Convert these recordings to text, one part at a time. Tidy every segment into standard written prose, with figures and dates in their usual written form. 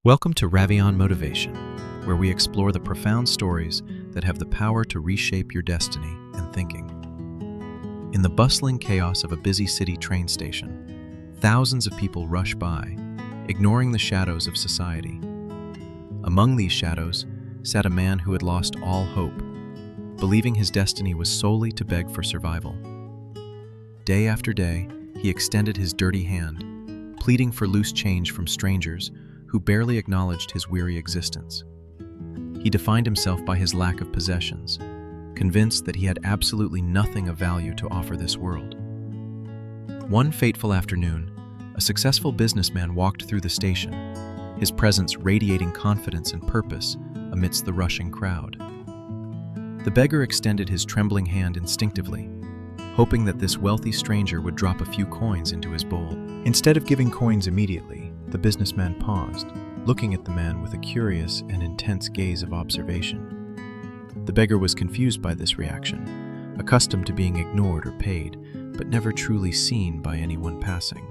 Welcome to Ravion Motivation, where we explore the profound stories that have the power to reshape your destiny and thinking. In the bustling chaos of a busy city train station, thousands of people rush by, ignoring the shadows of society. Among these shadows sat a man who had lost all hope, believing his destiny was solely to beg for survival. Day after day, he extended his dirty hand, pleading for loose change from strangers who barely acknowledged his weary existence. He defined himself by his lack of possessions, convinced that he had absolutely nothing of value to offer this world. One fateful afternoon, a successful businessman walked through the station, his presence radiating confidence and purpose amidst the rushing crowd. The beggar extended his trembling hand instinctively, hoping that this wealthy stranger would drop a few coins into his bowl. Instead of giving coins immediately, the businessman paused, looking at the man with a curious and intense gaze of observation. The beggar was confused by this reaction, accustomed to being ignored or paid, but never truly seen by anyone passing.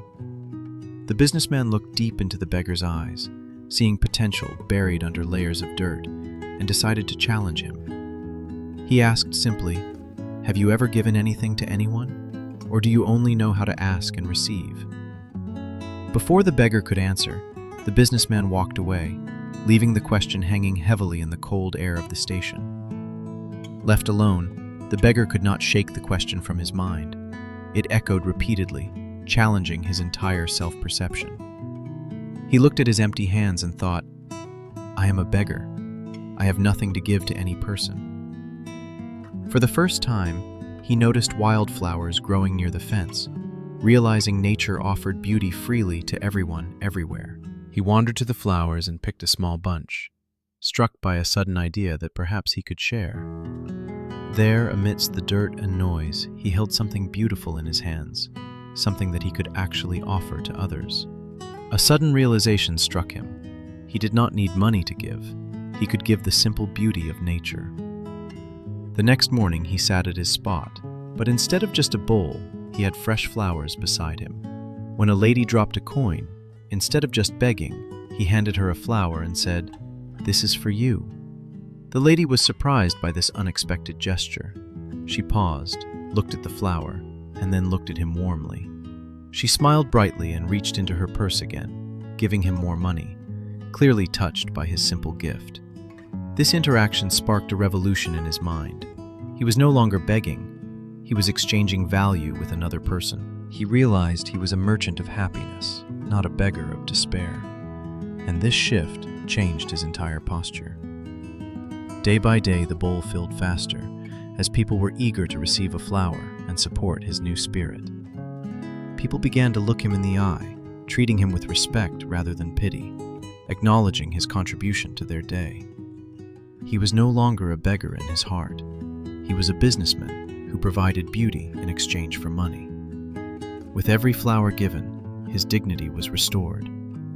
The businessman looked deep into the beggar's eyes, seeing potential buried under layers of dirt, and decided to challenge him. He asked simply, "Have you ever given anything to anyone? Or do you only know how to ask and receive?" Before the beggar could answer, the businessman walked away, leaving the question hanging heavily in the cold air of the station. Left alone, the beggar could not shake the question from his mind. It echoed repeatedly, challenging his entire self-perception. He looked at his empty hands and thought, "I am a beggar. I have nothing to give to any person." For the first time, he noticed wildflowers growing near the fence, realizing nature offered beauty freely to everyone, everywhere. He wandered to the flowers and picked a small bunch, struck by a sudden idea that perhaps he could share. There, amidst the dirt and noise, he held something beautiful in his hands, something that he could actually offer to others. A sudden realization struck him. He did not need money to give. He could give the simple beauty of nature. The next morning, he sat at his spot, but instead of just a bowl, he had fresh flowers beside him. When a lady dropped a coin, instead of just begging, he handed her a flower and said, "This is for you." The lady was surprised by this unexpected gesture. She paused, looked at the flower, and then looked at him warmly. She smiled brightly and reached into her purse again, giving him more money, clearly touched by his simple gift. This interaction sparked a revolution in his mind. He was no longer begging. He was exchanging value with another person. He realized he was a merchant of happiness, not a beggar of despair. And this shift changed his entire posture. Day by day, the bowl filled faster, as people were eager to receive a flower and support his new spirit. People began to look him in the eye, treating him with respect rather than pity, acknowledging his contribution to their day. He was no longer a beggar in his heart. He was a businessman who provided beauty in exchange for money. With every flower given, his dignity was restored,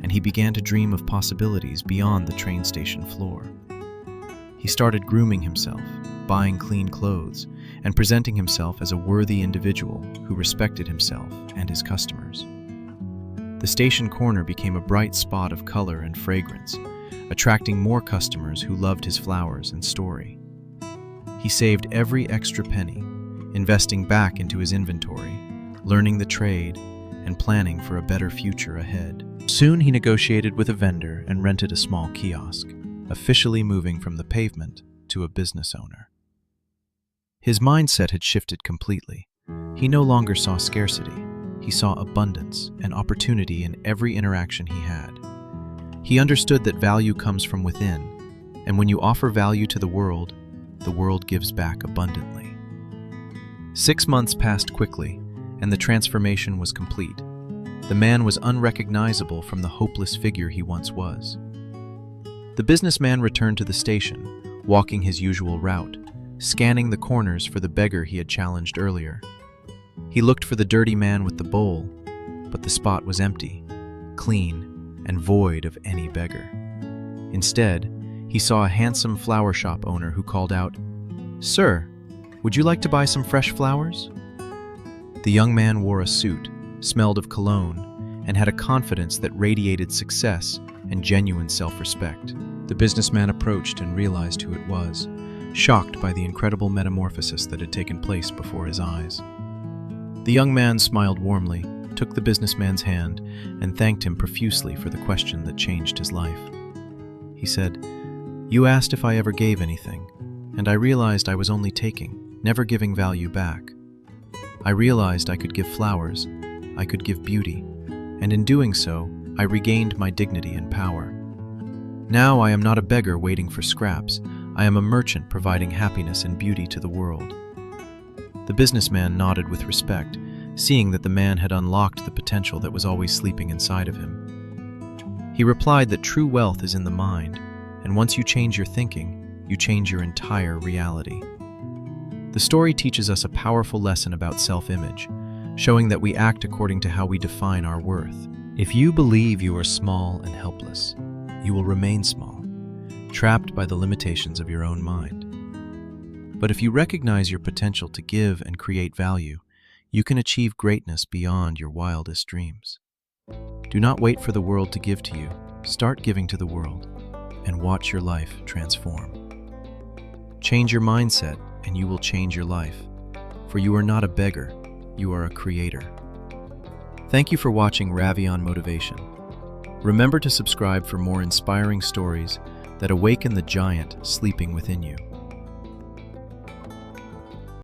and he began to dream of possibilities beyond the train station floor. He started grooming himself, buying clean clothes, and presenting himself as a worthy individual who respected himself and his customers. The station corner became a bright spot of color and fragrance, attracting more customers who loved his flowers and story. He saved every extra penny, investing back into his inventory, learning the trade, and planning for a better future ahead. Soon he negotiated with a vendor and rented a small kiosk, officially moving from the pavement to a business owner. His mindset had shifted completely. He no longer saw scarcity. He saw abundance and opportunity in every interaction he had. He understood that value comes from within, and when you offer value to the world gives back abundantly. 6 months passed quickly, and the transformation was complete. The man was unrecognizable from the hopeless figure he once was. The businessman returned to the station, walking his usual route, scanning the corners for the beggar he had challenged earlier. He looked for the dirty man with the bowl, but the spot was empty, clean, and void of any beggar. Instead, he saw a handsome flower shop owner who called out, "Sir, would you like to buy some fresh flowers?" The young man wore a suit, smelled of cologne, and had a confidence that radiated success and genuine self-respect. The businessman approached and realized who it was, shocked by the incredible metamorphosis that had taken place before his eyes. The young man smiled warmly, took the businessman's hand, and thanked him profusely for the question that changed his life. He said, "You asked if I ever gave anything, and I realized I was only taking, never giving value back. I realized I could give flowers, I could give beauty, and in doing so, I regained my dignity and power. Now I am not a beggar waiting for scraps, I am a merchant providing happiness and beauty to the world." The businessman nodded with respect, seeing that the man had unlocked the potential that was always sleeping inside of him. He replied that true wealth is in the mind, and once you change your thinking, you change your entire reality. The story teaches us a powerful lesson about self-image, showing that we act according to how we define our worth. If you believe you are small and helpless, you will remain small, trapped by the limitations of your own mind. But if you recognize your potential to give and create value, you can achieve greatness beyond your wildest dreams. Do not wait for the world to give to you. Start giving to the world, and watch your life transform. Change your mindset, and you will change your life. For you are not a beggar, you are a creator. Thank you for watching Ravion Motivation. Remember to subscribe for more inspiring stories that awaken the giant sleeping within you.